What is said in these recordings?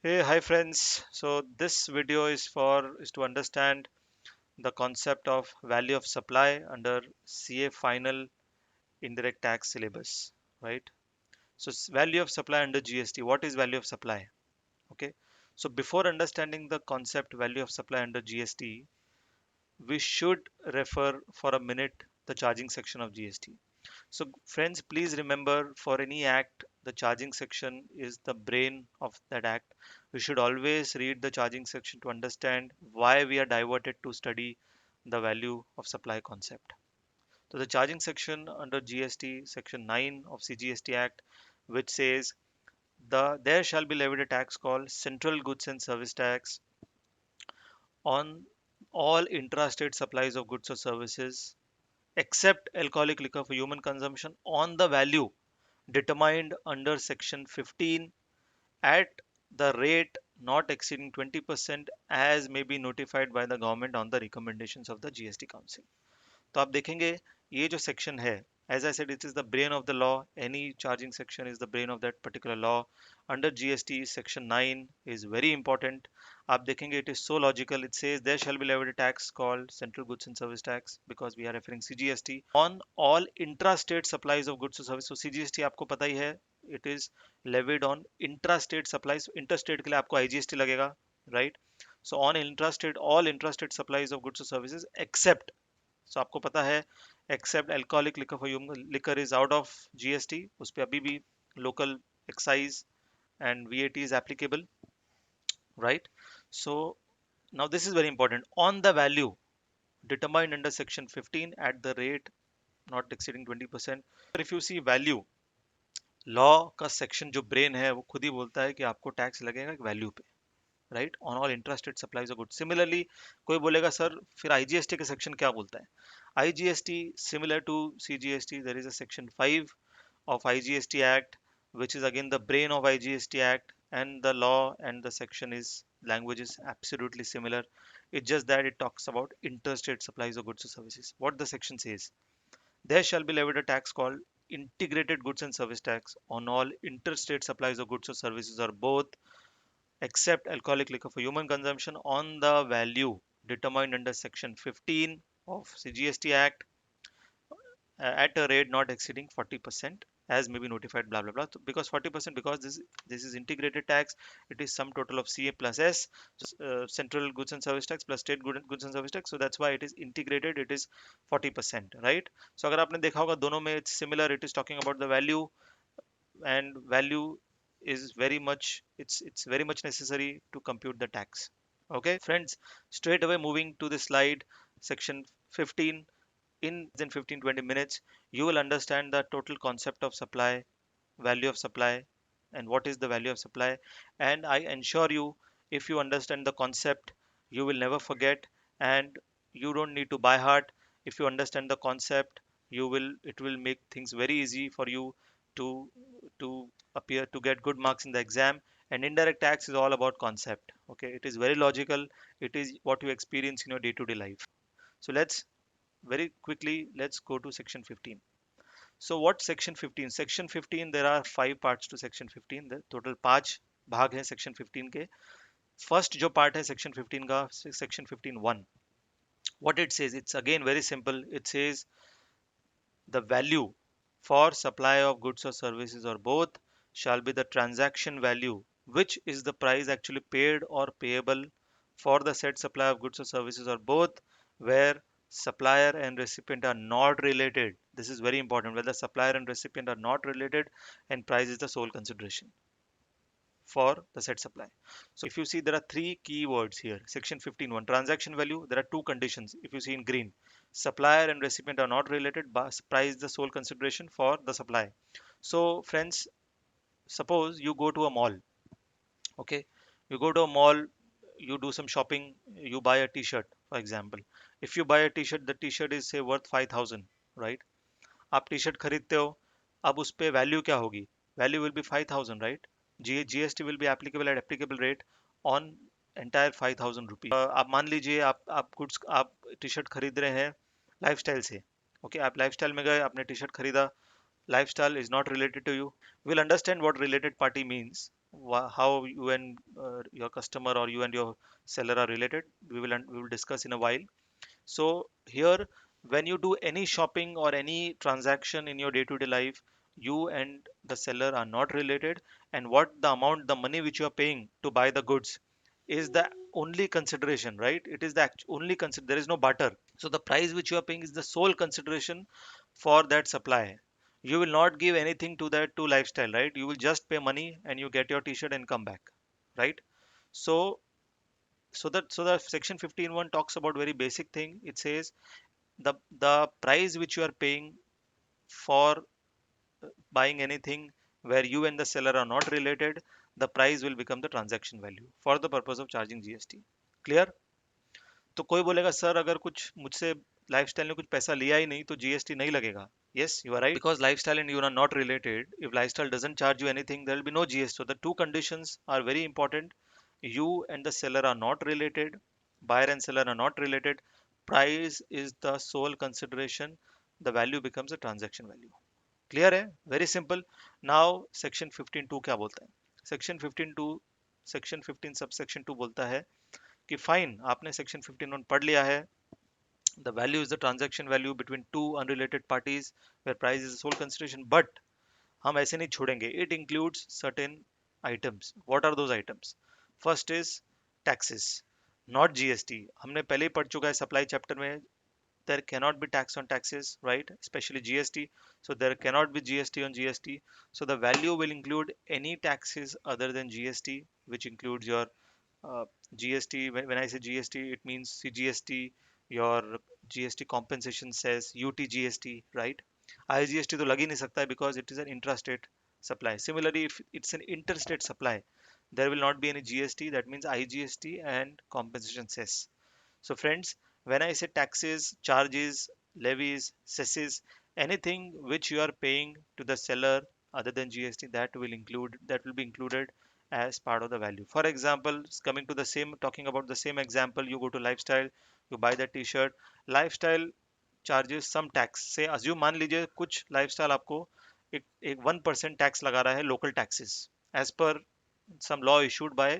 Hey, hi friends. So this video is to understand the concept of value of supply under CA final indirect tax syllabus, right? So value of supply under GST. What is value of supply? Okay. So before understanding the concept value of supply under GST, we should refer for a minute the charging section of GST. So, friends, please remember for any act, the charging section is the brain of that act. We should always read the charging section to understand why we are diverted to study the value of supply concept. So, the charging section under GST, section 9 of CGST Act, which says there shall be levied a tax called Central Goods and Service Tax on all intrastate supplies of goods or services except alcoholic liquor for human consumption on the value determined under section 15 at the rate not exceeding 20% as may be notified by the government on the recommendations of the GST council. तो आप देखेंगे ये जो section है, as I said it is the brain of the law. Any charging section is the brain of that particular law. Under GST section 9 is very important. आप देखेंगे it is so logical. It says there shall be levied a tax called central goods and service tax because we are referring CGST on all intra state supplies of goods और service. तो CGST आपको पता ही है, it is levied on intra state supplies. Inter state के लिए आपको IGST लगेगा, right? So on intrastate all intrastate supplies of goods और सर्विसेज एक्सेप्ट. सो आपको पता है except alcoholic liquor for human liquor is out of GST. उस पर अभी भी local excise and VAT is applicable, right? So now this is very important. On the value determined under section 15 at the rate not exceeding 20%. if you see value, law का section जो brain है वो खुद ही बोलता है कि आपको tax लगेगा वैल्यू पे, right? On all intrastate supplies of good. Similarly कोई बोलेगा सर फिर आईजीएसटी का सेक्शन क्या बोलता है? IGST similar to CGST, there is a section 5 of IGST Act, which is again the brain of IGST Act, and the law and the section is language is absolutely similar. It's just that it talks about interstate supplies of goods or services. What the section says: there shall be levied a tax called integrated goods and service tax on all interstate supplies of goods or services or both, except alcoholic liquor for human consumption on the value determined under section 15 of CGST Act at a rate not exceeding 40% as may be notified blah blah blah. So because 40%, because this is integrated tax, it is sum total of CA plus S, central goods and service tax plus state goods and service tax. So that's why it is integrated, it is 40%, right? So अगर आपने देखा होगा दोनों में it's similar. It is talking about the value, and value is very much, it's very much necessary to compute the tax. Okay friends, straight away moving to the slide, section 15. In 15-20 minutes you will understand the total concept of supply, value of supply, and what is the value of supply. And I ensure you, if you understand the concept, you will never forget, and you don't need to buy heart. If you understand the concept, you will it will make things very easy for you to appear to get good marks in the exam. And indirect tax is all about concept. Okay, it is very logical. It is what you experience in your day-to-day life. So let's very quickly let's go to section 15. So what section 15? Section 15, there are 5 parts to section 15. The total 5 भाग है section 15 के. First जो part है section 15 का, section 15(1). What it says, it's again very simple. It says the value for supply of goods or services or both shall be the transaction value, which is the price actually paid or payable for the said supply of goods or services or both, where supplier and recipient are not related. This is very important. Whether supplier and recipient are not related, and price is the sole consideration for the said supply. So if you see, there are three keywords here. Section 15(1), transaction value. There are two conditions. If you see in green, supplier and recipient are not related, but price is the sole consideration for the supply. So friends, suppose you go to a mall. Okay, you go to a mall, you do some shopping, you buy a t-shirt, for example. If you buy a t-shirt, the t-shirt is say worth 5,000, right? आप T shirt खरीदते हो, अब उस पे value क्या होगी? Value will be 5,000, राइट? GST will be applicable at applicable rate on entire 5,000 rupees. आप मान लीजिए आप टी शर्ट खरीद रहे हैं लाइफस्टाइल से. ओके, आप लाइफस्टाइल में गए, आपने टी शर्ट खरीदा. Lifestyle is not related to you. Will understand what related party means. how you and your customer, or you and your seller are related. We will discuss in a while. So here, when you do any shopping or any transaction in your day-to-day life, you and the seller are not related, and what the amount, the money which you are paying to buy the goods is the only consideration, right? It is the only consider. There is no barter. So the price which you are paying is the sole consideration for that supply. You will not give anything to that to lifestyle, right? You will just pay money and you get your t-shirt and come back, right? So the section 15.1 talks about very basic thing. It says the price which you are paying for buying anything where you and the seller are not related, the price will become the transaction value for the purpose of charging GST. Clear? तो कोई बोलेगा sir अगर कुछ मुझसे lifestyle ने कुछ पैसा लिया ही नहीं तो जीएसटी नहीं लगेगा. Yes, you are right, because lifestyle and you are not related. If lifestyle doesn't charge you anything, there will be no GST. So the two conditions are very important. You and the seller are not related. Buyer and seller are not related. Price is the sole consideration. The value becomes a transaction value. Clear है? Very simple. Now section 15(2) क्या बोलता है? Section 15 sub section 2 बोलता है कि fine, आपने section 15(1) पढ़ लिया है. The value is the transaction value between two unrelated parties where price is sole consideration. But हम ऐसे नहीं छोड़ेंगे. It includes certain items. What are those items? First is taxes, not GST. हमने पहले ही पढ़ चुका है सप्लाई चैप्टर में. There cannot be tax on taxes, right? Especially GST. So there cannot be GST on GST. So the value will include any taxes other than GST, which includes your GST. When I say GST, it means CGST, your GST compensation says UTGST, right? IGST तो लग ही नहीं सकता है because it is an intrastate supply. Similarly, if it's an interstate supply, there will not be any GST. That means IGST and compensation cess. So friends, when I say taxes, charges, levies, cesses, anything which you are paying to the seller other than GST, that will be included as part of the value. For example, coming to the same, talking about the same example, you go to lifestyle, you buy the t-shirt. Lifestyle charges some tax. Say assume, मान लीजिए कुछ lifestyle आपको एक 1% tax लगा रहा है, local taxes, as per some law issued by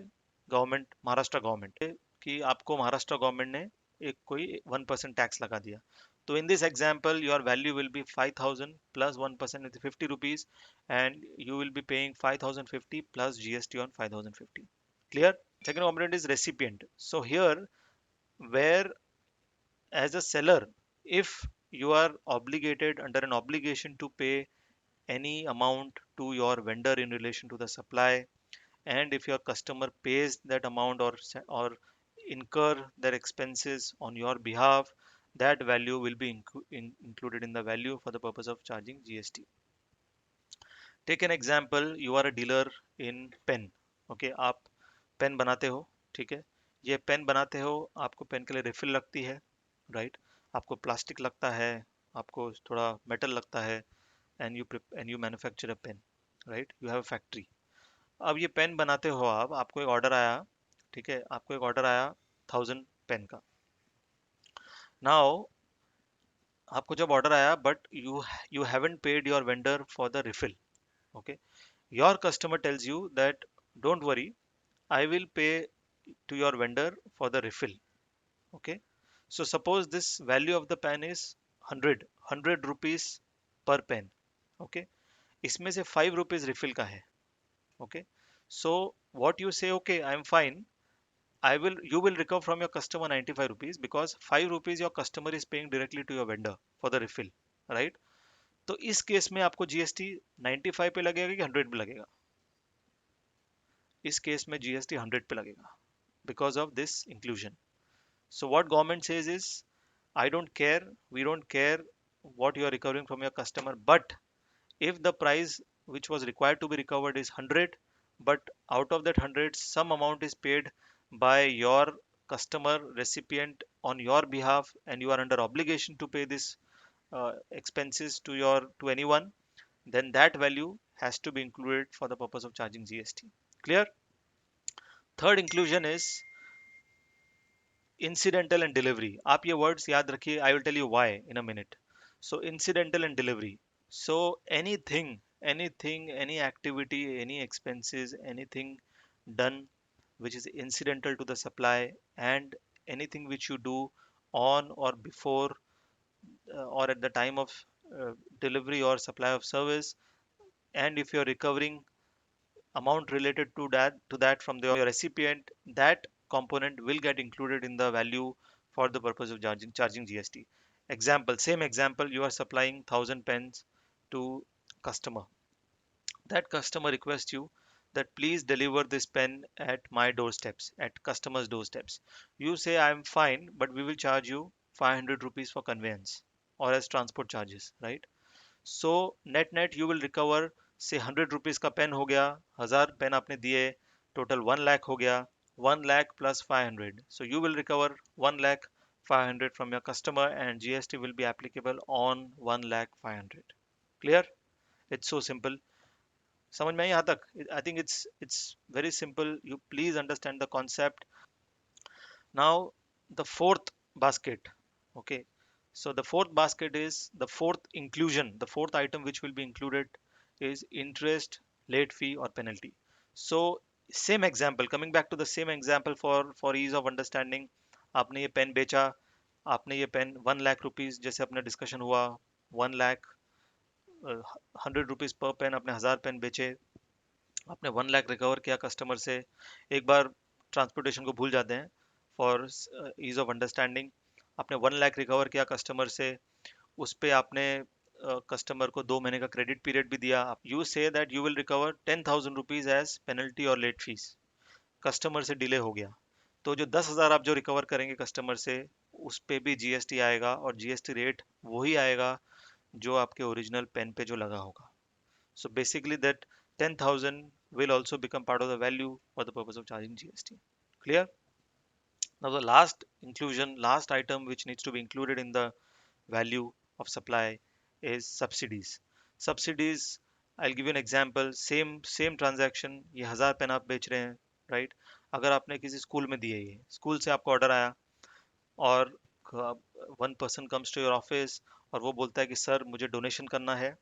government, Maharashtra government, कि आपको महाराष्ट्र गवर्नमेंट ने एक कोई 1% टैक्स लगा दिया. तो in this example your value will be 5,000 plus 1% with 50 rupees, and you will be paying 5,050 plus GST on 5,050. Clear? Second component is recipient. So here, where as a seller, if you are obligated under an obligation to pay any amount to your vendor in relation to the supply, and if your customer pays that amount or incur their expenses on your behalf, that value will be included in the value for the purpose of charging GST. Take an example, you are a dealer in pen. Okay, आप pen बनाते हो, ठीक है? ये pen बनाते हो, आपको pen के लिए रिफिल लगती है, राइट? आपको प्लास्टिक लगता है, आपको थोड़ा मेटल लगता है, and you manufacture a pen, right? You have a factory. अब ये पेन बनाते हो आप, आपको एक ऑर्डर आया, ठीक है? आपको एक ऑर्डर आया 1,000 पेन का. नाउ आपको जब ऑर्डर आया, but you haven't paid your vendor for the refill. Okay, your customer tells you that don't worry, I will pay to your vendor for the refill. Okay. So suppose this value of the pen is 100 rupees per pen. Okay. इसमें से 5 rupees refill का है. Okay. So what you say, okay, I am fine. You will recover from your customer 95 rupees because 5 rupees your customer is paying directly to your vendor for the refill. Right. तो इस case में आपको GST 95 पे लगेगा कि 100 पे लगेगा? इस केस में जीएसटी 100 पे लगेगा because of this inclusion. So what government says is, I don't care, we don't care what you are recovering from your customer, but if the price which was required to be recovered is 100, but out of that 100 some amount is paid by your customer recipient on your behalf, and you are under obligation to pay this expenses to anyone, then that value has to be included for the purpose of charging GST. Clear? Third inclusion is incidental and delivery. आप ये words याद रखिए. I will tell you why in a minute. So incidental and delivery. So anything, anything, any activity, any expenses, anything done which is incidental to the supply, and anything which you do on or before or at the time of uh, delivery or supply of service, and if you're recovering amount related to that from your recipient, that component will get included in the value for the purpose of charging GST. Example, same example, you are supplying 1000 pens to customer. That customer requests you that please deliver this pen at my doorsteps, at customers doorsteps. You say I'm fine, but we will charge you 500 rupees for conveyance or as transport charges, right? So net net you will recover, say 100 rupees का pen हो गया, 1000 pen आपने दिए, total 1 lakh हो गया, 1 lakh plus 500, so you will recover 1 lakh 500 from your customer, and GST will be applicable on 1 lakh 500. Clear? It's so simple. समझ में आई यहाँ तक? I think it's very simple. You please understand the concept. Now, the fourth basket. Okay. So the fourth basket is the fourth inclusion. The fourth item which will be included is interest, late fee or penalty. So same example, coming back to the same example for ease of understanding. आपने ये pen बेचा, आपने ये pen 1 lakh rupees, जैसे अपने discussion हुआ, 1 lakh 100 rupees per pen, आपने 1000 pen बेचे, आपने 1 लाख रिकवर किया कस्टमर से। एक बार ट्रांसपोर्टेशन को भूल जाते हैं फॉर ईज ऑफ अंडरस्टैंडिंग। आपने 1 लाख रिकवर किया कस्टमर से, उस पे आपने कस्टमर को 2 महीने का क्रेडिट पीरियड भी दिया। You say that you will recover 10,000 rupees as penalty और लेट फीस। कस्टमर से डिले हो गया, तो जो 10,000 आप जो रिकवर करेंगे कस्टमर से, उस पे भी जीएसटी आएगा, और जीएसटी रेट वही आएगा जो आपके ओरिजिनल पेन पे जो लगा होगा। So basically that 10,000 will also become part of the value for the purpose of charging GST. Clear? Now the last inclusion, last item which needs to be included in the value of supply is subsidies. Subsidies, I'll give you an example. Same transaction, ये 1000 pen आप बेच रहे हैं, right? अगर आपने किसी school में दिए, ये स्कूल से आपको ऑर्डर आया, और one person comes to your office और वो बोलता है कि सर मुझे डोनेशन करना है,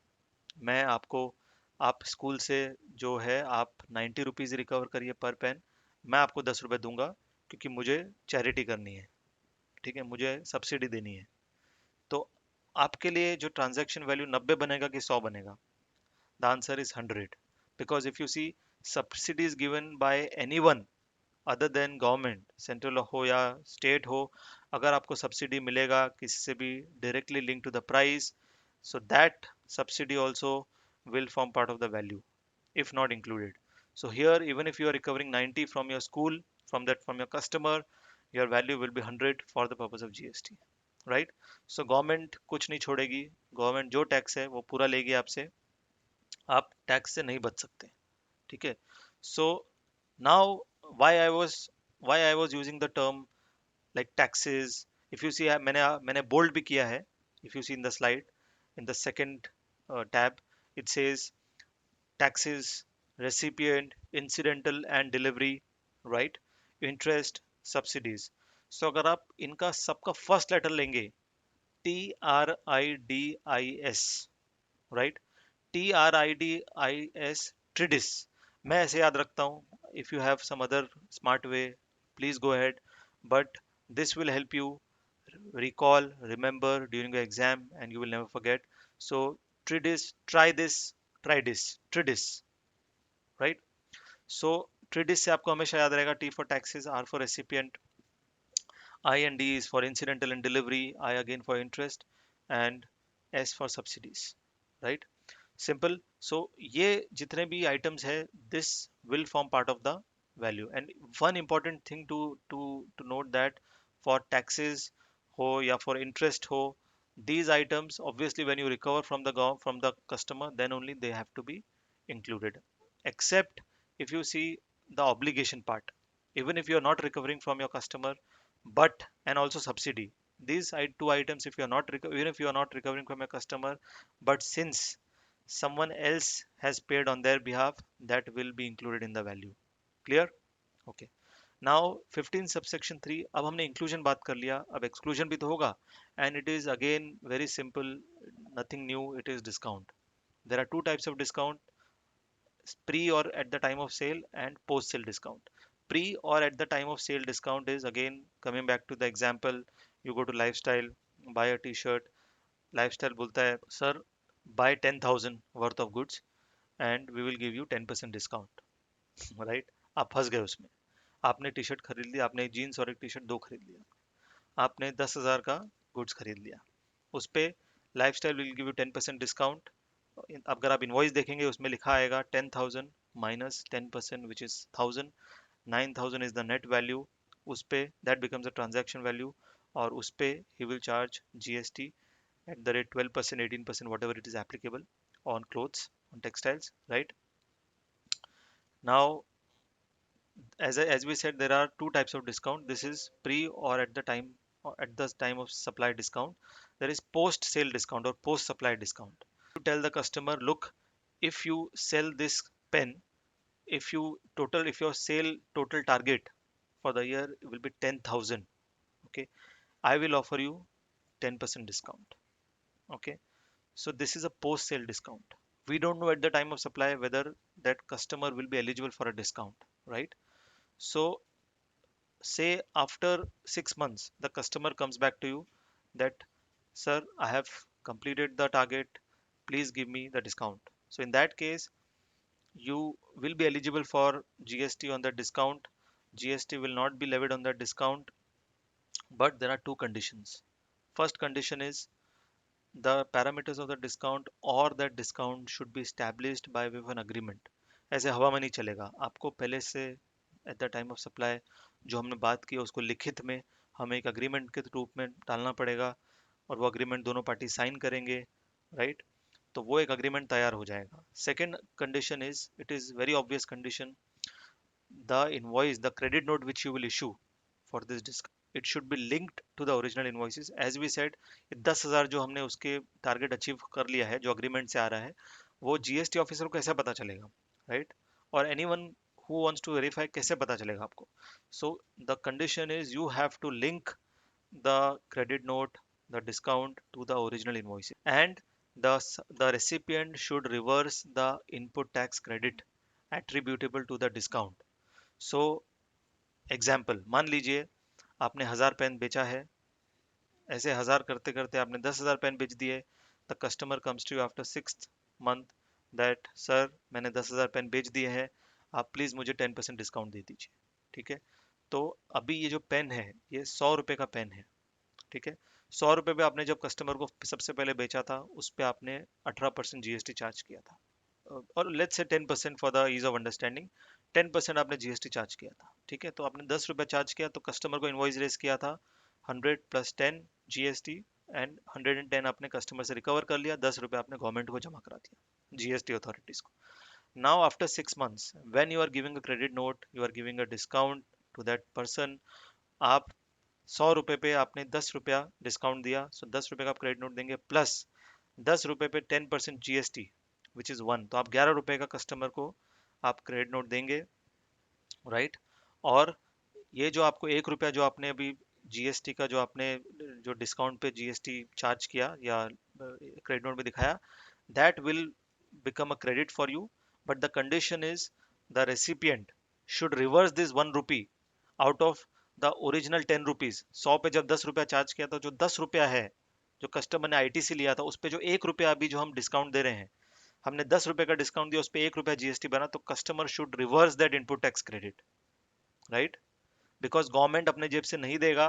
मैं आपको, आप स्कूल से जो है आप 90 रुपीज़ रिकवर करिए पर पेन, मैं आपको 10 रुपये दूंगा क्योंकि मुझे चैरिटी करनी है, ठीक है, मुझे सब्सिडी देनी है। तो आपके लिए जो ट्रांजैक्शन वैल्यू 90 बनेगा कि 100 बनेगा? The answer is 100, because if you see subsidy is given by anyone other than government, central हो या स्टेट हो, अगर आपको सब्सिडी मिलेगा किसी से भी directly link to the price, so that subsidy also will form part of the value if not included. So here even if you are recovering 90 from your school, from your customer, your value will be 100 for the purpose of GST, right? So government कुछ नहीं छोड़ेगी, government जो tax है वो पूरा लेगी आपसे, आप टैक्स से नहीं बच सकते, ठीक है? So now why I was why I was using the term like taxes, if you see मैंने bold भी किया है, if you see in the slide, in the second tab, it says taxes, recipient, incidental and delivery, right? Interest, subsidies. So अगर आप इनका सबका first letter लेंगे, TRIDIS, right? TRIDIS, TRIDIS, मैं ऐसे याद रखता हूँ, if you have some other smart way, please go ahead, but this will help you recall, remember during your exam, and you will never forget. So TRIDIS, try this, TRIDIS, right? So TRIDIS से आपको हमेशा याद रहेगा, T for taxes, R for recipient, I and D is for incidental and delivery, I again for interest, and S for subsidies, right? Simple. So ये जितने भी items है, this will form part of the value. And one important thing to note that for taxes हो या for interest हो, these items obviously when you recover from from the customer, then only they have to be included. Except if you see the obligation part, even if you are not recovering from your customer, but and also subsidy. These two items, if you are not even if you are not recovering from your customer, but since someone else has paid on their behalf, that will be included in the value. Clear? Okay. Now 15 subsection 3, अब हमने inclusion बात कर लिया, अब exclusion भी तो होगा, and it is again very simple, nothing new, it is discount. There are two types of discount: pre or at the time of sale and post sale discount. Pre or at the time of sale discount is, again coming back to the example, you go to Lifestyle, buy a t-shirt, Lifestyle बोलता है sir buy 10,000 worth of goods and we will give you 10% discount, right? आप फंस गए उसमें। आपने T shirt खरीद लिया, आपने एक जीन्स और एक टी शर्ट दो खरीद लिया, आपने 10,000 का गुड्स खरीद लिया, उस पे lifestyle will give you 10% discount. अगर आप इनवॉइस देखेंगे उसमें लिखा आएगा 10,000 minus 10% which is 1,000, 9,000 is the net value, उस पे that becomes a transaction value, और उस पे he will charge GST at the rate 12%, 18%, whatever it is applicable on clothes, on textiles, right? Now, as we said, there are two types of discount. This is pre or at the time, or at the time of supply discount. There is post sale discount or post supply discount. You tell the customer, look, if you sell this pen, if your sale total target for the year will be 10,000, okay, I will offer you 10% discount, okay. So this is a post sale discount. We don't know at the time of supply whether that customer will be eligible for a discount, right? So say after 6 months, the customer comes back to you that, sir, I have completed the target, please give me the discount. So in that case, you will be eligible for GST on that discount. GST will not be levied on that discount, but there are two conditions. First condition is the parameters of the discount or that discount should be established by way of an agreement. ऐसे हवा में नहीं चलेगा, आपको पहले से at the time of supply जो हमने बात की उसको लिखित में हमें एक अग्रीमेंट के रूप में डालना पड़ेगा, और वो अग्रीमेंट दोनों पार्टी साइन करेंगे, राइट? तो वो एक अग्रीमेंट तैयार हो जाएगा। Second condition is, it is very obvious condition, the invoice, the credit note which you will issue for this discount, it should be linked to the original invoices. As we said, 10,000 जो हमने उसके target achieve कर लिया है, जो agreement से आ रहा है, वो जीएसटी ऑफिसर को कैसे पता चलेगा, राइट? और anyone who wants to verify कैसे पता चलेगा आपको? So the condition is you have to link the credit note, the discount to the original invoice, and the recipient should reverse the input tax credit attributable to the discount. So example मान लीजिए आपने 1,000 pen बेचा है, ऐसे 1,000 करते करते आपने 10,000 pen बेच दिए। The customer comes to you after 6th month that sir मैंने 10,000 पेन बेच दिए हैं, आप प्लीज़ मुझे 10% डिस्काउंट दे दीजिए, ठीक है? तो अभी ये जो पेन है ये 100 रुपये का पेन है, ठीक है? 100 रुपये पे आपने जब कस्टमर को सबसे पहले बेचा था उस पर आपने 18% जीएसटी चार्ज किया था, और let's say 10% for the ease of understanding, 10% आपने जीएसटी चार्ज किया था, ठीक है? तो आपने 10 रुपये चार्ज किया, तो कस्टमर को इनवॉइस रेस किया था 100 + 10 जीएसटी, एंड 110 आपने कस्टमर से रिकवर कर लिया, 10 रुपये आपने गवर्नमेंट को जमा करा दिया, जीएसटी अथॉरिटीज को। Now after 6 months when you are giving a credit note, you are giving a discount to that person, आप 100 रुपये पे आपने 10 रुपया डिस्काउंट दिया, सो 10 रुपये का आप क्रेडिट नोट देंगे, प्लस 10 रुपये पे 10% जीएसटी विच इज 1, तो आप 11 रुपये का कस्टमर को आप क्रेडिट नोट देंगे, राइट? और ये जो आपको 1 रुपया जो आपने अभी जीएसटी का जो आपने जो डिस्काउंट पे जीएसटी चार्ज किया या क्रेडिट नोट में दिखाया, that will become a credit for you, but the condition is the recipient should reverse this 1 rupee out of the original 10 rupees। 100 पे जब 10 रुपया चार्ज किया था, जो 10 रुपया है जो कस्टमर ने आईटीसी लिया था, उस पे जो 1 रुपया अभी जो हम डिस्काउंट दे रहे हैं, हमने 10 रुपये का डिस्काउंट दिया, उस पे 1 रुपया जीएसटी बना, तो customer should reverse that input tax credit, right? Because government अपने जेब से नहीं देगा,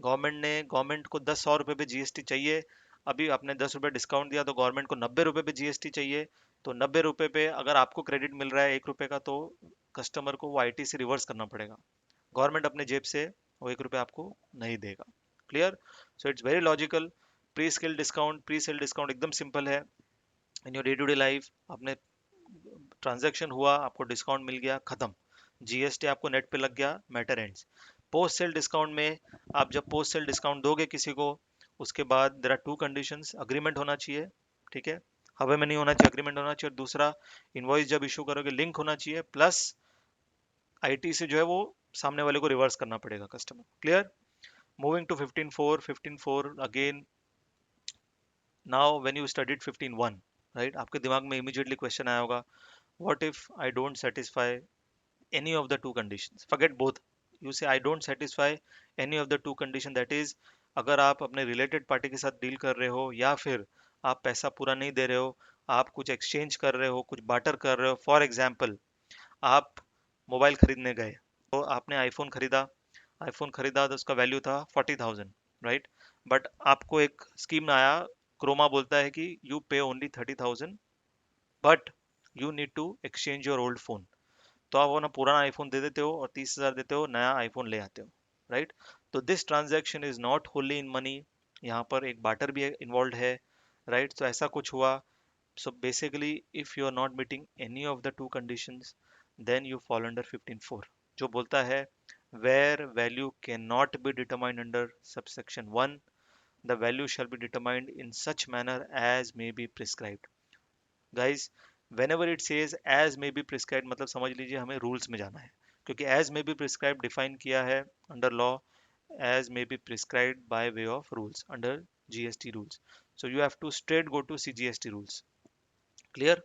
गवर्नमेंट को 100 रुपये पे जीएसटी चाहिए, अभी आपने 10 रुपये डिस्काउंट दिया तो गवर्नमेंट को 90 रुपये पे जीएसटी चाहिए, तो 90 रुपये पे अगर आपको क्रेडिट मिल रहा है 1 रुपये का, तो कस्टमर को वो आईटीसी रिवर्स करना पड़ेगा, गवर्नमेंट अपने जेब से वो 1 रुपये आपको नहीं देगा। Clear? So it's very logical. Pre sale discount, pre sale discount एकदम सिंपल है। In your day to day life आपने ट्रांजैक्शन हुआ, आपको डिस्काउंट मिल गया, खत्म, जीएसटी आपको नेट पे लग गया, matter ends. Post sale discount में आप जब पोस्ट सेल डिस्काउंट दोगे किसी को, उसके बाद there are two conditions, agreement होना चाहिए, ठीक है? हवा में नहीं होना चाहिए, अग्रीमेंट होना चाहिए, और दूसरा इनवॉइस जब इशू करोगे लिंक होना चाहिए, प्लस आईटी से जो है वो सामने वाले को रिवर्स करना पड़ेगा customer. Clear? Moving to 15.4, 15.4 again, now when you studied 15.1, right? आपके दिमाग में इमीडिएटली क्वेश्चन आया होगा, what if I don't satisfy any of the two conditions, forget both, you say I don't satisfy any of the two condition, that is, अगर आप अपने related party के साथ डील कर रहे हो या फिर आप पैसा पूरा नहीं दे रहे हो, आप कुछ एक्सचेंज कर रहे हो, कुछ बाटर कर रहे हो, फॉर एग्जाम्पल आप मोबाइल खरीदने गए, तो आपने आईफोन खरीदा तो उसका वैल्यू था 40,000, राइट? बट आपको एक स्कीम में आया, क्रोमा बोलता है कि you pay only 30,000, but you need to exchange your old phone. तो आप वो ना पुराना आईफोन दे देते हो और 30,000 देते हो, नया आईफोन ले आते हो, राइट? तो this transaction is not wholly in money, यहाँ पर एक बाटर भी इन्वॉल्व है, राइट? तो ऐसा कुछ हुआ। So basically if you are not meeting any of the two conditions, then you fall under 15.4, जो बोलता है where value cannot be determined under subsection 1, the value shall be determined in such manner as may be prescribed। Guys, whenever it says as may be prescribed, मतलब समझ लीजिए हमें rules में जाना है, क्योंकि as may be prescribed define किया है under law as may be prescribed by way of rules under GST rules, so you have to straight go to CGST rules, clear?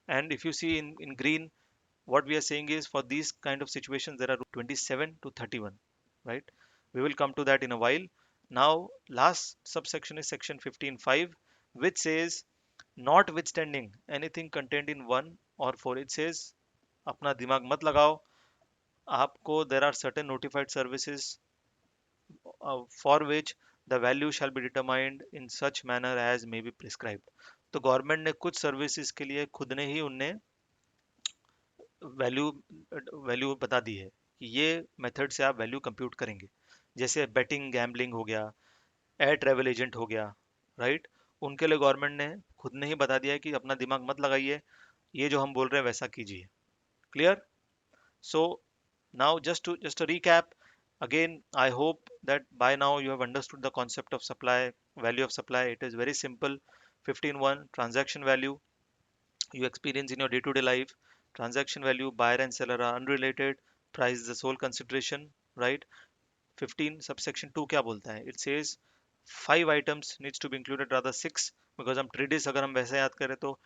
And if you see in green, what we are saying is for these kind of situations there are 27 to 31, right? We will come to that in a while. Now last subsection is section 15.5, which says notwithstanding anything contained in 1 or 4, it says अपना दिमाग मत लगाओ, आपको there are certain notified services for which the value shall be determined in such manner as may be prescribed। तो government ने कुछ services के लिए खुद ने ही उनने वैल्यू वैल्यू बता दी है कि ये मेथड से आप वैल्यू कंप्यूट करेंगे। जैसे बेटिंग गैम्बलिंग हो गया, एयर ट्रेवल एजेंट हो गया, राइट? उनके लिए गवर्नमेंट ने खुद ने ही बता दिया है कि अपना दिमाग मत लगाइए, ये जो हम बोल रहे हैं वैसा कीजिए, clear? So now just a recap again, I hope that by now you have understood the concept of supply, value of supply. It is very simple. 15.1 transaction value you experience in your day-to-day life. Transaction value, buyer and seller are unrelated, price is the sole consideration, right? 15 subsection 2 क्या बोलता है? It says 5 items needs to be included, rather 6, because हम ट्रेडिस अगर हम वैसे याद करें तो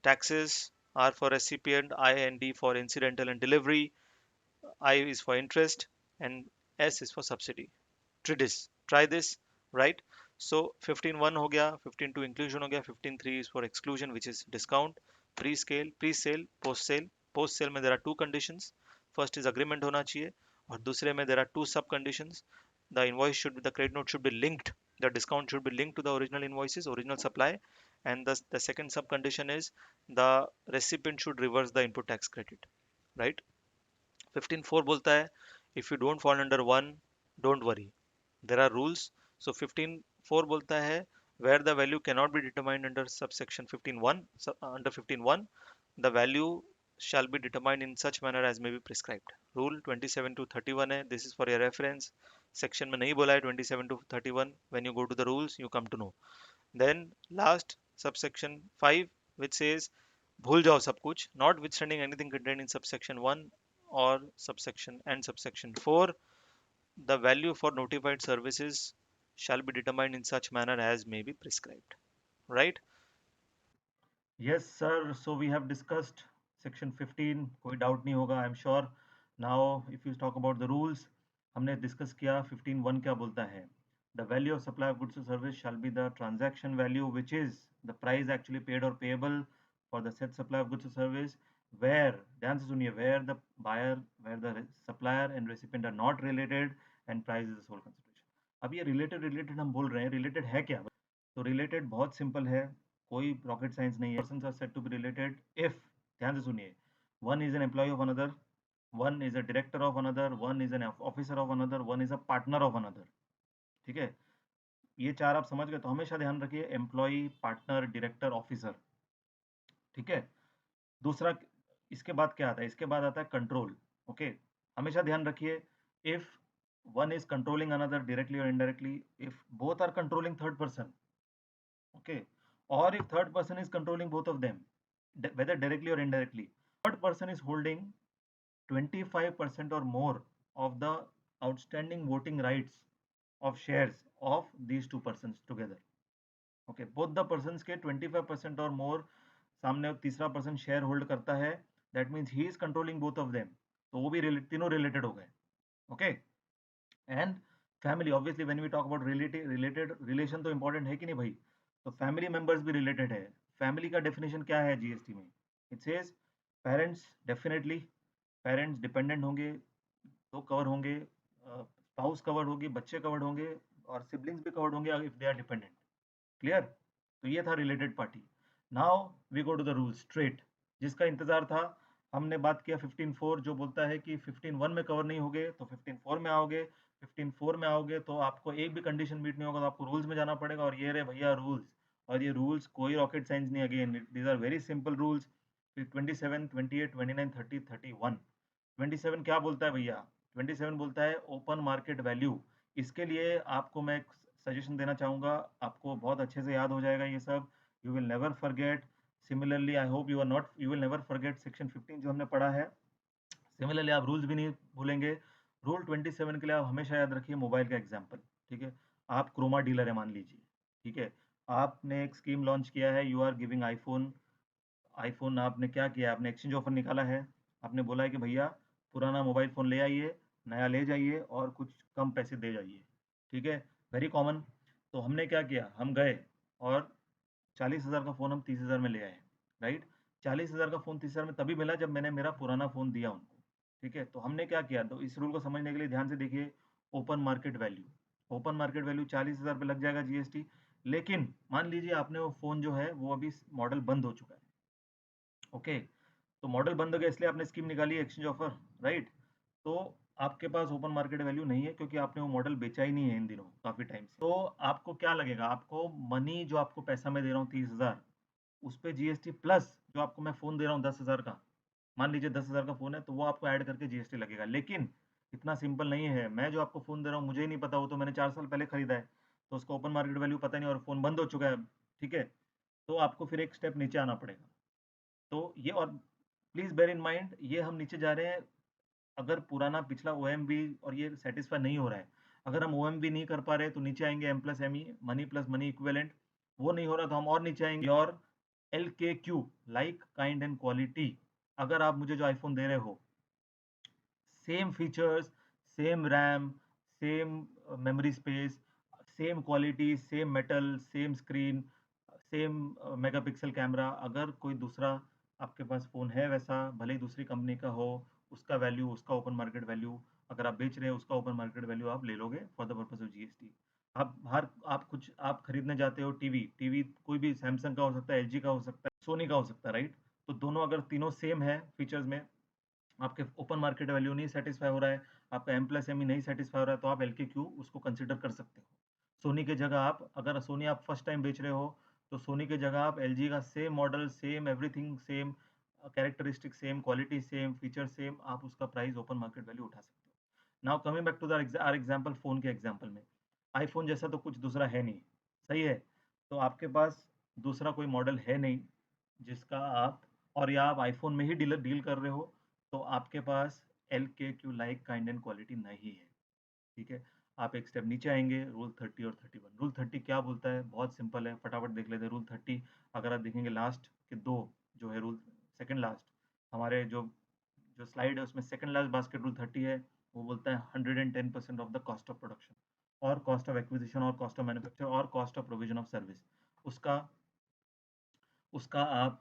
taxes are for recipient, I and D for incidental and delivery, I is for interest, and S is for subsidy. Tridis, try this, right? So 15.1 हो गया, 15.2 inclusion हो गया, 15.3 is for exclusion, which is discount, pre-scale, pre-sale, post-sale. Post-sale में there are two conditions. First is agreement होना चाहिए, और दूसरे में there are two sub conditions. The invoice should be, the credit note should be linked, the discount should be linked to the original invoices, original supply, and the second sub condition is the recipient should reverse the input tax credit, right? 15.4 बोलता है if you don't fall under one, don't worry, there are rules. So 15.4 बोलता है where the value cannot be determined under subsection 15.1, under 15.1, the value shall be determined in such manner as may be prescribed। rule 27 to 31 है, this is for your reference, section में नहीं बोला है 27 to 31, when you go to the rules you come to know। then last subsection 5, which says भूल जाओ सब कुछ, notwithstanding anything contained in subsection 1 or subsection 4, the value for notified services shall be determined in such manner as may be prescribed, right? Yes, sir. So we have discussed section 15. कोई doubt नहीं होगा, I'm sure. Now, if you talk about the rules, हमने discuss किया 15.1 क्या बोलता है. The value of supply of goods or service shall be the transaction value, which is the price actually paid or payable for the said supply of goods or service, where ध्यान से सुनिए, where the buyer, where the supplier and recipient are not related and price is the sole consideration. अब ये related हम बोल रहे हैं, related है क्या? तो रिलेटेड बहुत सिंपल है, कोई रॉकेट साइंस नहीं है। Persons are said to be related if, ध्यान से सुनिए, one is an employee of another, one is a director of another, one is an officer of another, one is a partner of another. ठीक है, ये चार आप समझ गए, तो हमेशा ध्यान रखिए एम्प्लॉय, पार्टनर, डायरेक्टर, ऑफिसर। ठीक है, दूसरा, इसके बाद क्या आता है? इसके बाद आता है कंट्रोल। ओके, हमेशा ध्यान रखिए, if one is controlling another directly और indirectly, if both are controlling third person, okay, or if third person is controlling both of them, whether directly or indirectly, third person is holding 25% or more of the outstanding voting rights of shares of these two persons together, okay, both the person के 25% और मोर, सामने तीसरा person share hold करता है, that means he is controlling both of them, तो वो भी तीनों रिलेटेड हो गए। Okay, and family, obviously when we talk about related relation तो इंपॉर्टेंट है कि नहीं भाई, तो फैमिली मेंबर्स भी रिलेटेड है। फैमिली का डेफिनेशन क्या है जीएसटी में? It says parents, definitely parents dependent होंगे तो कवर होंगे, स्पाउस कवर्ड होगी, बच्चे कवर्ड होंगे, और सिबलिंग्स भी कवर्ड होंगे if they are dependent. Clear? तो ये था related party. Now we go to the rule straight, जिसका इंतजार था। हमने बात किया 15.4 जो बोलता है कि 15.1 में कवर नहीं होगे तो 15.4 में आओगे, 15.4 में आओगे तो आपको एक भी कंडीशन मीट नहीं होगा तो आपको रूल्स में जाना पड़ेगा, और ये रहे भैया रूल्स। और ये रूल्स कोई रॉकेट साइंस नहीं, again these are very simple rules. 27, 28, 29, 30, 31। 27 क्या बोलता है भैया? 27 बोलता है ओपन मार्केट वैल्यू। इसके लिए आपको मैं एक सजेशन देना चाहूँगा, आपको बहुत अच्छे से याद हो जाएगा ये सब, you will never forget. Similarly I hope you will never forget section 15 जो हमने पढ़ा है। सिमिलरली आप रूल्स भी नहीं भूलेंगे। रूल 27 के लिए आप हमेशा याद रखिए मोबाइल का एग्जाम्पल, ठीक है? आप क्रोमा डीलर है मान लीजिए, ठीक है? आपने एक स्कीम लॉन्च किया है, you are giving iPhone. IPhone आपने क्या किया, आपने एक्सचेंज ऑफर निकाला है। आपने बोला है कि भैया पुराना मोबाइल फ़ोन ले आइए, नया ले जाइए और कुछ कम पैसे दे जाइए, ठीक है? Very common. तो हमने क्या किया, हम गए और 40,000 का फ़ोन हम 30,000 में ले आए, राइट? 40,000 का फ़ोन 30,000 में तभी मिला जब मैंने मेरा पुराना फ़ोन दिया उनको, ठीक है? तो हमने क्या किया, तो इस रूल को समझने के लिए ध्यान से देखिए, open market value. Open market value 40,000 पे लग जाएगा जीएसटी। लेकिन मान लीजिए आपने वो फ़ोन जो है वो अभी मॉडल बंद हो चुका है, ओके? तो मॉडल बंद हो गया इसलिए आपने स्कीम निकाली एक्सचेंज ऑफर, राइट? तो आपके पास ओपन मार्केट वैल्यू नहीं है क्योंकि आपने वो मॉडल बेचा ही नहीं है इन दिनों काफ़ी टाइम से। तो आपको क्या लगेगा, आपको मनी जो आपको पैसा मैं दे रहा हूँ 30,000, उस पे जीएसटी प्लस जो आपको मैं फ़ोन दे रहा हूँ 10,000 का, मान लीजिए 10,000 का फ़ोन है तो वो आपको ऐड करके जीएसटी लगेगा। लेकिन इतना सिंपल नहीं है, मैं जो आपको फ़ोन दे रहा हूँ मुझे ही नहीं पता, वो तो मैंने 4 साल पहले खरीदा है, तो उसका ओपन मार्केट वैल्यू पता नहीं और फ़ोन बंद हो चुका है, ठीक है? तो आपको फिर एक स्टेप नीचे आना पड़ेगा। तो ये, और प्लीज़ बेयर इन माइंड ये हम नीचे जा रहे हैं अगर पुराना पिछला ओएमवी और ये सेटिस्फाई नहीं हो रहा है। अगर हम ओएमवी नहीं कर पा रहे तो नीचे आएँगे M plus ME, money plus money equivalent. वो नहीं हो रहा तो हम और नीचे आएँगे और एलकेक्यू, लाइक काइंड एंड क्वालिटी। अगर आप मुझे जो आईफ़ोन दे रहे हो, same features, same RAM, same memory space, same quality, same metal, same screen, same megapixel camera, अगर कोई दूसरा आपके पास फ़ोन है वैसा, भले ही दूसरी कंपनी का हो, उसका वैल्यू, उसका ओपन मार्केट वैल्यू, अगर आप बेच रहे हैं उसका ओपन मार्केट वैल्यू आप ले लोगे for the purpose of GST. आप बाहर, आप कुछ आप खरीदने जाते हो, टीवी टीवी कोई भी सैमसंग का हो सकता है, एलजी का हो सकता है, सोनी का हो सकता है, राइट? तो दोनों अगर तीनों सेम है फीचर्स में, आपके ओपन मार्केट वैल्यू नहीं सेटिस्फाई हो रहा है, आपका एम प्लस एम नहीं सेटिस्फाई हो रहा है, तो आप एल के क्यू उसको कंसिडर कर सकते हो। सोनी की जगह आप, अगर सोनी आप फर्स्ट टाइम बेच रहे हो तो सोनी की जगह आप एल का same model, same everything, same characteristic, same quality, same feature, same, आप उसका प्राइस ओपन मार्केट वैल्यू उठा सकते हो। Now coming back to the our example, phone के एग्जाम्पल में, आईफोन जैसा तो कुछ दूसरा है नहीं, सही है? तो आपके पास दूसरा कोई मॉडल है नहीं जिसका आप, और या आप आईफोन में ही डील कर रहे हो, तो आपके पास एल के Q like kind and quality नहीं है, ठीक है? आप एक स्टेप नीचे आएंगे, रूल 30 और 31। रूल 30 क्या बोलता है? बहुत सिंपल है, फटाफट देख लेते हैं। रूल 30 अगर आप देखेंगे लास्ट के दो जो है रूल, सेकंड लास्ट, हमारे जो जो स्लाइड है उसमें सेकंड लास्ट बास्केट रूल 30 है, वो बोलता है 110% of the cost of production और कॉस्ट ऑफ एक्विजिशन और कॉस्ट ऑफ मैन्युफैक्चर और cost of provision of service, उसका उसका आप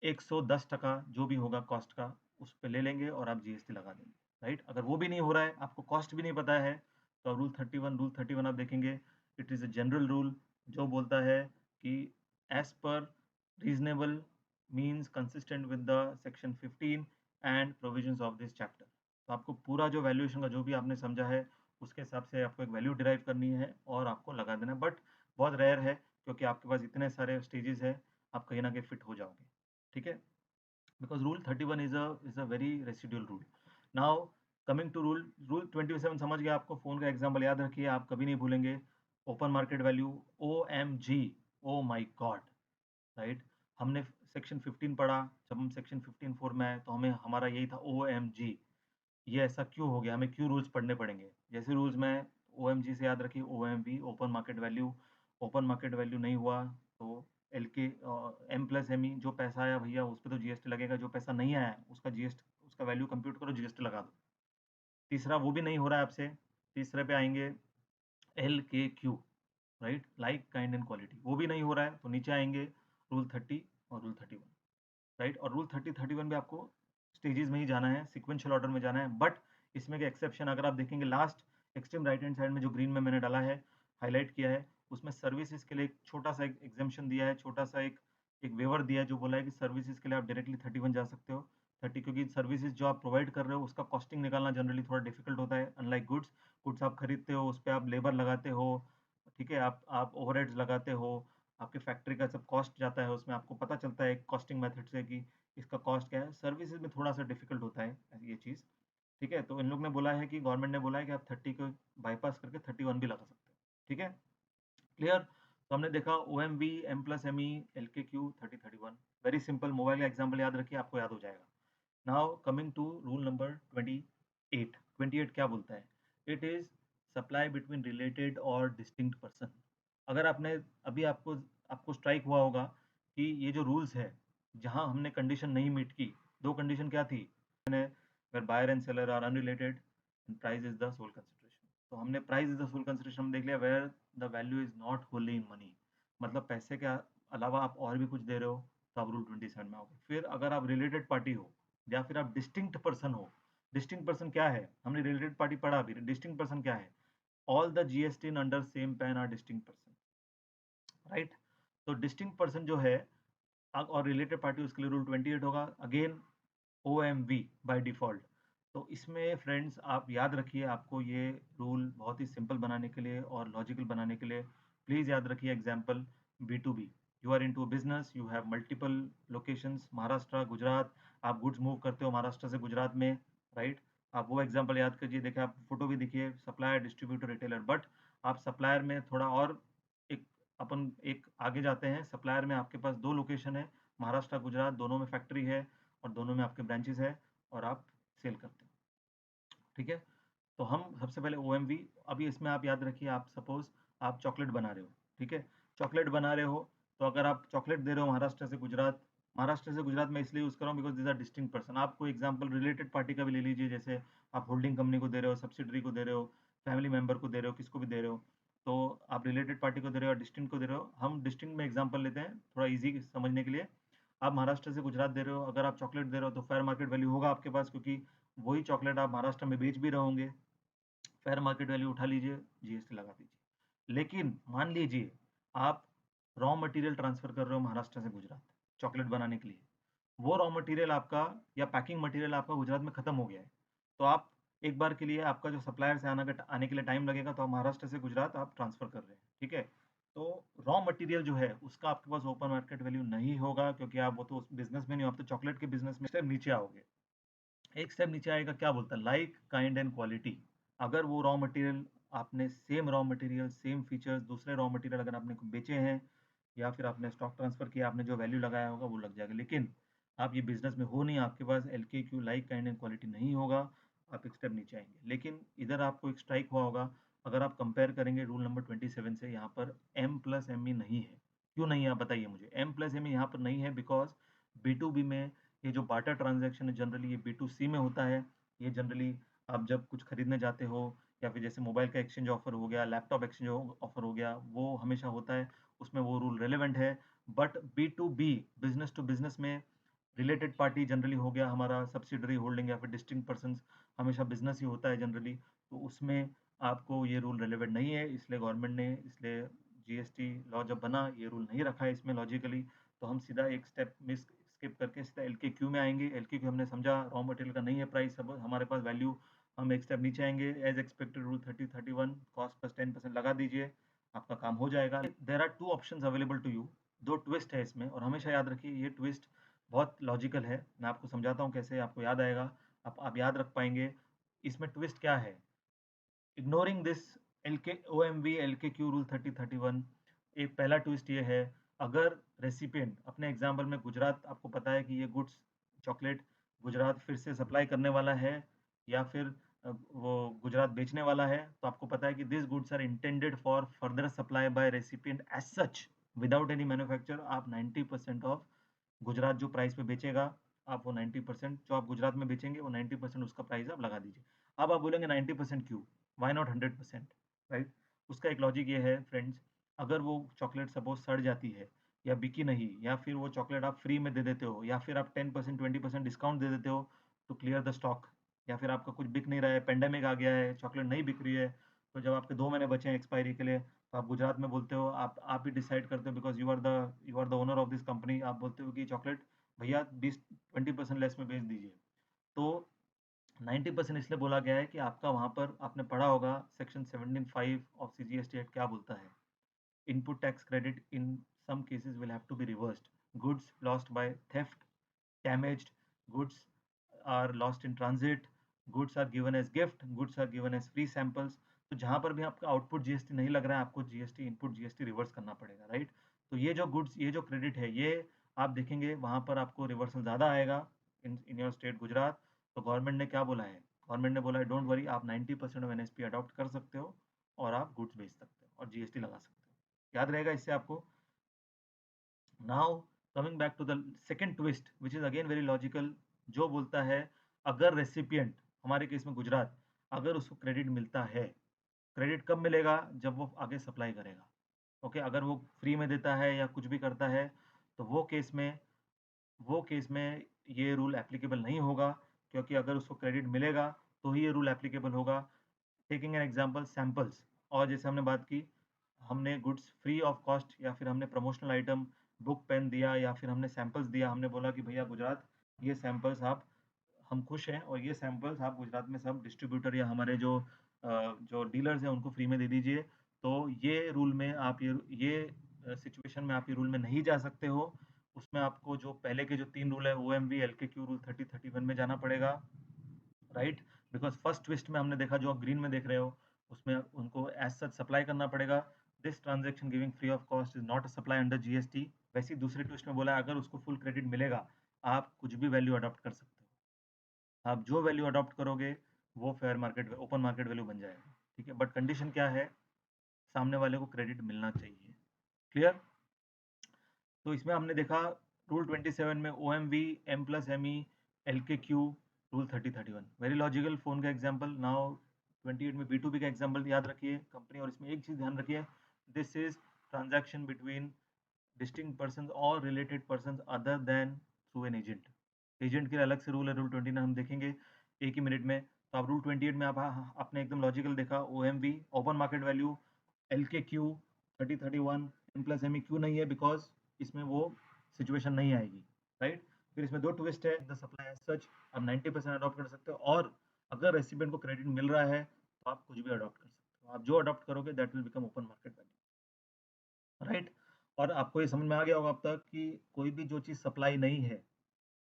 110% जो भी होगा कॉस्ट का, उस पे ले लेंगे और आप जीएसटी लगा देंगे, राइट? अगर वो भी नहीं हो रहा है, आपको कॉस्ट भी नहीं पता है, तो रूल 31 आप देखेंगे, it is a general rule जो बोलता है कि as per reasonable means consistent with the section 15 and provisions of this chapter. तो आपको पूरा जो वैल्यूएशन का जो भी आपने समझा है उसके हिसाब से आपको एक वैल्यू डिराइव करनी है और आपको लगा देना है, बट बहुत रेयर है क्योंकि आपके पास इतने सारे स्टेजेस है, आप कहीं ना कहीं फिट हो जाओगे, ठीक है? Because rule 31 is a very residual rule. Now coming to rule 27, समझ गए? आपको फोन का एग्जांपल याद रखिए, आप कभी नहीं भूलेंगे। Open market value, O M G, O my God, right? हमने सेक्शन 15 पढ़ा, जब हम सेक्शन 15(4) में आए तो हमें हमारा यही था, ओ एम जी, ये ऐसा क्यों हो गया, हमें क्यों रूल्स पढ़ने पड़ेंगे? जैसे रूल्स में ओ एम जी से याद रखिए, O M V, open market value, open market value नहीं हुआ तो M+ME जो पैसा आया भैया उस पे तो जीएसटी लगेगा, जो पैसा नहीं आया उसका जीएसटी उसका वैल्यू कंप्यूट करो, जीएसटी लगा दो। तीसरा वो भी नहीं हो रहा है आपसे, तीसरे पे आएंगे LKQ, right, like kind and quality, वो भी नहीं हो रहा है तो नीचे आएंगे रूल 30 और रूल 31, राइट। और रूल 30-31 भी आपको स्टेजेस में ही जाना है, सिक्वेंशियल ऑर्डर में जाना है। बट इसमें के एक्सेप्शन अगर आप देखेंगे last extreme right hand side में जो ग्रीन में मैंने डाला है, हाईलाइट किया है, उसमें सर्विसेज के लिए एक छोटा सा एग्जाम्पशन दिया है, छोटा सा एक वेवर दिया है जो बोला है कि सर्विसेज के लिए आप डायरेक्टली 31 जा सकते हो, 30, क्योंकि सर्विसेज जो आप प्रोवाइड कर रहे हो उसका कॉस्टिंग निकालना जनरली थोड़ा डिफिकल्ट होता है, अनलाइक गुड्स। गुड्स आप खरीदते हो, उस पर आप लेबर लगाते हो, ठीक है, आप ओवरहेड्स लगाते हो, आपके फैक्ट्री का सब कॉस्ट जाता है उसमें, आपको पता चलता है कॉस्टिंग मेथड से कि इसका कॉस्ट क्या है। सर्विसेज में थोड़ा सा डिफिकल्ट होता है ये चीज़, ठीक है। तो इन लोग ने बोला है कि गवर्नमेंट ने बोला है कि आप 30 को बाईपास करके 31 भी लगा सकते हैं, ठीक है, क्लियर। तो हमने देखा OMV M+ME LKQ 30-31, very simple, mobile का एग्जाम्पल याद रखिए, आपको याद हो जाएगा। Now coming to rule number 28। 28 क्या बोलता है? It is supply between related और डिस्टिंक्ट पर्सन। अगर आपने अभी आपको आपको स्ट्राइक हुआ होगा कि ये जो रूल्स है, जहां हमने कंडीशन नहीं मीट की, दो कंडीशन क्या थी, where buyer and seller are unrelated and price is the sole consideration. तो हमने price is the sole consideration हम देख लिया, where the value is not wholly in money, मतलब पैसे के अलावा आप और भी कुछ दे रहे हो, तो आप रूल 27 में आओगे। फिर अगर आप रिलेटेड पार्टी हो या फिर आप डिस्टिंक्ट पर्सन हो, डिस्टिंक्ट पर्सन क्या है, हमने रिलेटेड पार्टी पढ़ा अभी, डिस्टिंक्ट पर्सन क्या है, all the GST under same PAN are distinct person, right. तो डिस्टिंक्ट पर्सन जो है और रिलेटेड पार्टी, उसके लिए रूल 28 होगा, अगेन OMV बाय डिफॉल्ट। तो इसमें फ्रेंड्स आप याद रखिए, आपको ये रूल बहुत ही सिंपल बनाने के लिए और लॉजिकल बनाने के लिए प्लीज़ याद रखिए example B2B, you are into business, you have multiple locations, Maharashtra, Gujarat, आप गुड्स मूव करते हो महाराष्ट्र से गुजरात में, राइट। आप वो एग्जाम्पल याद कीजिए, देखिए आप फोटो भी दिखिए, सप्लायर, डिस्ट्रीब्यूटर, रिटेलर। बट आप सप्लायर में थोड़ा और एक अपन एक आगे जाते हैं, सप्लायर में आपके पास दो लोकेशन है, महाराष्ट्र, गुजरात, दोनों में फैक्ट्री है और दोनों में आपके ब्रांचेस है और आप सेल करते हो, ठीक है। तो हम सबसे पहले OMV, अभी इसमें आप याद रखिए, आप सपोज आप चॉकलेट बना रहे हो, ठीक है, चॉकलेट बना रहे हो, तो अगर आप चॉकलेट दे रहे हो महाराष्ट्र से गुजरात, महाराष्ट्र से गुजरात में इसलिए यूज़ कर रहा हूँ because this are distinct person. आप कोई एग्जांपल रिलेटेड पार्टी का भी ले लीजिए, जैसे आप होल्डिंग कंपनी को दे रहे हो, सब्सिडरी को दे रहे हो, फैमिली मेंबर को दे रहे हो, किसको भी दे रहे हो, तो आप रिलेटेड पार्टी को दे रहे हो और डिस्टिंक्ट को दे रहे हो। हम डिस्टिंक्ट में एग्जाम्पल लेते हैं थोड़ा ईजी समझने के लिए। आप महाराष्ट्र से गुजरात दे रहे हो, अगर आप चॉकलेट दे रहे हो तो फेयर मार्केट वैल्यू होगा आपके पास, क्योंकि वही चॉकलेट आप महाराष्ट्र में बेच भी रहे होंगे, फेयर मार्केट वैल्यू उठा लीजिए, जीएसटी लगा दीजिए। लेकिन मान लीजिए आप रॉ मटेरियल ट्रांसफर कर रहे हो महाराष्ट्र से गुजरात चॉकलेट बनाने के लिए, वो रॉ मटेरियल आपका या पैकिंग मटेरियल आपका गुजरात में खत्म हो गया है, तो आप एक बार के लिए आपका जो सप्लायर से आने के लिए टाइम लगेगा, तो आप महाराष्ट्र से गुजरात आप ट्रांसफर कर रहे हैं, ठीक है। तो रॉ मटेरियल जो है उसका आपके पास ओपन मार्केट वैल्यू नहीं होगा, क्योंकि आप वो तो उस बिजनेस में नहीं हो, आप तो चॉकलेट के बिजनेस में। स्टेप नीचे आओगे, एक स्टेप नीचे आएगा, क्या बोलता है, लाइक काइंड एंड क्वालिटी। अगर वो रॉ मटेरियल आपने same raw material same features दूसरे रॉ मटेरियल अगर आपने बेचे हैं या फिर आपने स्टॉक ट्रांसफर किया, आपने जो वैल्यू लगाया होगा वो लग जाएगा। लेकिन आप ये बिजनेस में हो नहीं, आपके पास LKQ like kind and quality नहीं होगा, आप एक स्टेप नीचे आएंगे। लेकिन इधर आपको एक स्ट्राइक हुआ होगा, अगर आप कंपेयर करेंगे रूल नंबर 27 से, यहाँ पर M+ME नहीं है। क्यों नहीं है आप बताइए मुझे, M+ME यहाँ पर नहीं है बिकॉज B2B में ये जो बार्टर ट्रांजैक्शन है जनरली ये B2C में होता है। ये जनरली आप जब कुछ खरीदने जाते हो या फिर जैसे मोबाइल का एक्सचेंज ऑफर हो गया, लैपटॉप एक्सचेंज ऑफर हो गया, वो हमेशा होता है, उसमें वो रूल रेलेवेंट है। But B2B, business to business में, रिलेटेड पार्टी जनरली हो गया हमारा सब्सिडरी, होल्डिंग या फिर डिस्टिंक्ट पर्सन, हमेशा बिजनेस ही होता है जनरली, तो उसमें आपको ये रूल रेलेवेंट नहीं है। इसलिए गवर्नमेंट ने, इसलिए जीएसटी लॉ जब बना ये रूल नहीं रखा है इसमें लॉजिकली। तो हम सीधा एक स्टेप मिस स्किप करके सीधा LKQ में आएंगे। LKQ हमने समझा रॉ मटेरियल का नहीं है प्राइस, सब हमारे पास वैल्यू, हम एक स्टेप नीचे आएंगे, as expected rule 30-31 cost plus 10% लगा दीजिए, आपका काम हो जाएगा। There are two option available to you, दो ट्विस्ट है इसमें, और हमेशा याद रखिए ये ट्विस्ट बहुत लॉजिकल है, मैं आपको समझाता हूँ कैसे आपको याद आएगा, आप याद रख पाएंगे। इसमें ट्विस्ट क्या है, ignoring this OMV LKQ rule 30-31, एक पहला ट्विस्ट ये है, अगर रेसिपिएंट अपने एग्जाम्पल में गुजरात, आपको पता है कि ये गुड्स चॉकलेट गुजरात फिर से सप्लाई करने वाला है, या फिर वो गुजरात बेचने वाला है, तो आपको पता है कि this goods are intended for further supply by recipient as such without any manufacture. आप 90% ऑफ गुजरात जो प्राइस पे बेचेगा, आप वो 90% जो आप गुजरात में बेचेंगे वो 90% उसका प्राइस आप लगा दीजिए। अब आप बोलेंगे 90% क्यों, वाई नॉट 100%, राइट? उसका एक लॉजिक ये है फ्रेंड्स, अगर वो चॉकलेट सपोज सड़ जाती है या बिकी नहीं, या फिर वो चॉकलेट आप फ्री में दे देते हो, या फिर आप 10% 20% डिस्काउंट दे देते हो टू क्लियर द स्टॉक, या फिर आपका कुछ बिक नहीं रहा है, पेंडेमिक आ गया है, चॉकलेट नहीं बिक रही है, तो जब आपके 2 महीने बचे हैं एक्सपायरी के लिए, तो आप गुजरात में बोलते हो, आप ही डिसाइड करते हो, because you are the owner of this company, आप बोलते हो कि चॉकलेट भैया 20-20% लेस में बेच दीजिए। तो 90% इसलिए बोला गया है कि आपका वहाँ पर आपने पढ़ा होगा सेक्शन 17(5) ऑफ CGST एक्ट क्या बोलता है। Input tax credit in some cases will have to be reversed. Goods lost by theft, damaged, goods are lost in transit, goods are given as gift, goods are given as free samples. तो जहाँ पर भी आपका output GST नहीं लग रहा है, आपको जीएसटी इनपुट जीएसटी रिवर्स करना पड़ेगा, राइट? तो ये जो गुड्स, ये जो क्रेडिट है, ये आप देखेंगे वहाँ पर आपको रिवर्सल ज़्यादा आएगा इन योर स्टेट गुजरात। तो गवर्नमेंट ने क्या बोला है? गवर्नमेंट ने बोला है डोंट वरी, आप 90% ऑफ एनएसपी अडॉप्ट कर सकते हो और आप गुड्स बेच सकते हो और जीएसटी लगा सकते हो। याद रहेगा इससे आपको। Now coming back to the second twist which is again very logical, जो बोलता है अगर रेसिपिएंट, हमारे केस में गुजरात, अगर उसको क्रेडिट मिलता है, क्रेडिट कब मिलेगा? जब वो आगे सप्लाई करेगा। ओके, अगर वो फ्री में देता है या कुछ भी करता है, तो वो केस में ये रूल एप्लीकेबल नहीं होगा, क्योंकि अगर उसको क्रेडिट मिलेगा तो ही ये रूल एप्लीकेबल होगा। टेकिंग एन एग्जांपल सैंपल्स, और जैसे हमने बात की, हमने गुड्स फ्री ऑफ कॉस्ट या फिर हमने प्रमोशनल आइटम बुक पेन दिया या फिर हमने सैंपल्स दिया, हमने बोला कि भैया गुजरात, ये सैंपल्स आप, हम खुश हैं और ये सैंपल्स आप गुजरात में सब डिस्ट्रीब्यूटर या हमारे जो डीलर्स हैं उनको फ्री में दे दीजिए। तो ये रूल में आप ये सिचुएशन में आप ये रूल में नहीं जा सकते हो। उसमें आपको जो पहले के जो 3 रूल है, OMV LKQ रूल 3031 में जाना पड़ेगा, राइट? बिकॉज फर्स्ट ट्विस्ट में हमने देखा, जो आप ग्रीन में देख रहे हो, उसमें उनको एज सच सप्लाई करना पड़ेगा। This transaction giving free of cost is not a supply under GST. वैसे ही दूसरे ट्विस्ट में बोला है अगर उसको फुल क्रेडिट मिलेगा, आप कुछ भी वैल्यू अडॉप्ट कर सकते हो। आप जो वैल्यू अडॉप्ट करोगे वो fair market, open market value बन जाएगा, ठीक है? बट कंडीशन क्या है? सामने वाले को क्रेडिट मिलना चाहिए। क्लियर? तो इसमें हमने देखा रूल 27 में OMV M+ME LKQ rule 3031, very logical. Phone का एग्जांपल। नाउ 28 में B2B का एग्जांपल याद रखिए कंपनी, और इसमें एक चीज ध्यान रखिए, this is transaction between distinct person और related person other than through an agent. Agent के लिए अलग से रूल है, रूल 29 हम देखेंगे एक ही मिनट में। तो आप रूल 28 में आप आपने एकदम लॉजिकल देखा, OMV open market value, LKQ 3031, M+ME क्यों नहीं है? बिकॉज इसमें वो सिचुएशन नहीं आएगी, राइट? फिर इसमें दो ट्विस्ट है, द सप्लाई एज सच आप 90% अडॉप्ट कर सकते हो, और अगर रेसिपिएंट को क्रेडिट मिल रहा है तो आप कुछ भी अडॉप्ट कर सकते हो। आप जो अडॉप्ट करोगे that will become open market value, right? और आपको ये समझ में आ गया होगा अब तक कि कोई भी जो चीज़ सप्लाई नहीं है,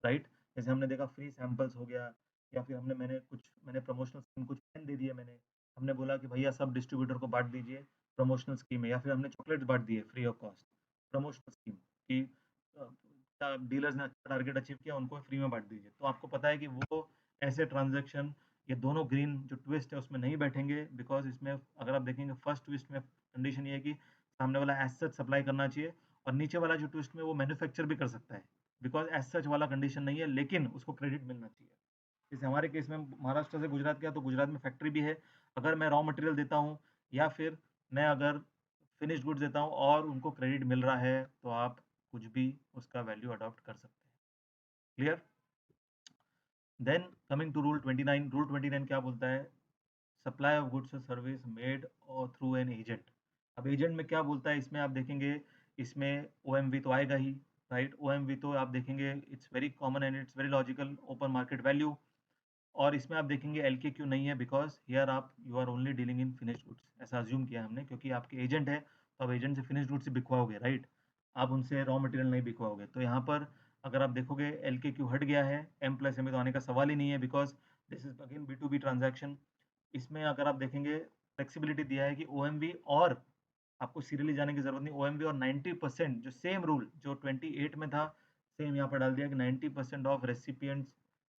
राइट? जैसे हमने देखा फ्री सैंपल्स हो गया, या फिर मैंने प्रमोशनल स्कीम कुछ पेन दे दिए, हमने बोला कि भैया सब डिस्ट्रीब्यूटर को बांट दीजिए प्रमोशनल स्कीम में, या फिर हमने चॉकलेट्स बांट दिए free of cost promotional scheme की, डीलर्स ने अच्छा टारगेट अचीव किया, उनको फ्री में बांट दीजिए। तो आपको पता है कि वो ऐसे ट्रांजेक्शन, ये दोनों ग्रीन जो ट्विस्ट है उसमें नहीं बैठेंगे, बिकॉज इसमें अगर आप देखेंगे फर्स्ट ट्विस्ट में कंडीशन ये है कि सामने वाला एज सच सप्लाई करना चाहिए, और नीचे वाला जो ट्विस्ट में वो मैन्युफैक्चर भी कर सकता है, बिकॉज एज सच वाला कंडीशन नहीं है, लेकिन उसको क्रेडिट मिलना चाहिए। जैसे हमारे केस में महाराष्ट्र से गुजरात गया, तो गुजरात में फैक्ट्री भी है, अगर मैं रॉ मटेरियल देता हूँ या फिर मैं अगर फिनिश्ड गुड्स देता हूँ और उनको क्रेडिट मिल रहा है, तो आप कुछ भी उसका वैल्यू अडॉप्ट कर सकते हैं। Clear? Then coming to rule 29, rule 29 क्या बोलता है? सप्लाई ऑफ गुड्स और service made or through an agent. अब एजेंट में क्या बोलता है? इसमें आप देखेंगे, इसमें OMV तो आएगा ही, राइट? OMV तो आप देखेंगे it's very common and it's very logical, open market value. और इसमें आप देखेंगे LKQ नहीं है, बिकॉज हियर आप you are only dealing in finished goods, ऐसा अज्यूम किया हमने, क्योंकि आपके एजेंट है तो आप एजेंट से फिनिश्ड गुड्स से बिकवाओगे, राइट? आप उनसे रॉ मटेरियल नहीं बिकवाओगे। तो यहाँ पर अगर आप देखोगे LKQ हट गया है, M+ME तो आने का सवाल ही नहीं है, because this is again B2B transaction. इसमें अगर आप देखेंगे फ्लेक्सिबिलिटी दिया है कि OMV, और आपको सीरियली जाने की जरूरत नहीं, OMV और 90%, जो सेम रूल जो 28 में था, सेम यहाँ पर डाल दिया कि 90% of recipients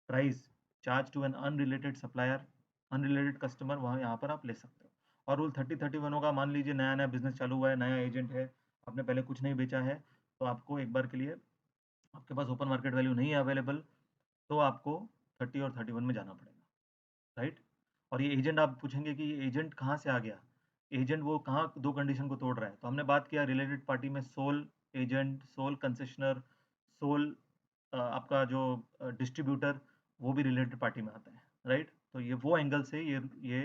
price charge to an unrelated supplier, unrelated customer वहाँ यहाँ पर आप ले सकते हो। और रूल 30-31 होगा, मान लीजिए नया नया बिजनेस चालू हुआ है, नया एजेंट है, आपने पहले कुछ नहीं बेचा है, तो आपको एक बार के लिए आपके पास ओपन मार्केट वैल्यू नहीं है अवेलेबल, तो आपको 30 और 31 में जाना पड़ेगा, राइट। और ये एजेंट आप पूछेंगे कि ये एजेंट कहाँ से आ गया, एजेंट वो कहाँ दो कंडीशन को तोड़ रहा है, तो हमने बात किया रिलेटेड पार्टी में soul agent, soul concessionaire, soul आपका जो डिस्ट्रीब्यूटर, वो भी रिलेटेड पार्टी में आता है, राइट। तो ये वो एंगल से ये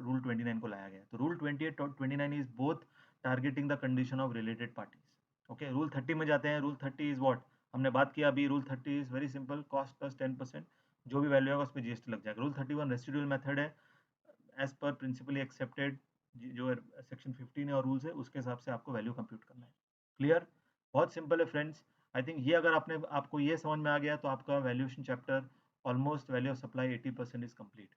रूल 29 को लाया गया है। तो रूल 28 और 29 is both targeting the condition of related parties. Okay, rule 30 में जाते हैं। रूल 30 इज व्हाट हमने बात किया अभी। Rule 30 is very simple, cost plus 10%, जो भी वैल्यू होगा उस पर जीएसटी लग जाएगा। रूल 31 रेसिडुअल मेथड है, एज पर प्रिंसिपली एक्सेप्टेड, जो सेक्शन 15 है और रूल्स है उसके हिसाब से आपको वैल्यू कंप्यूट करना है। क्लियर, बहुत सिंपल है फ्रेंड्स। आई थिंक ये अगर आपको ये समझ में आ गया तो आपका valuation chapter almost value of supply 80% is complete.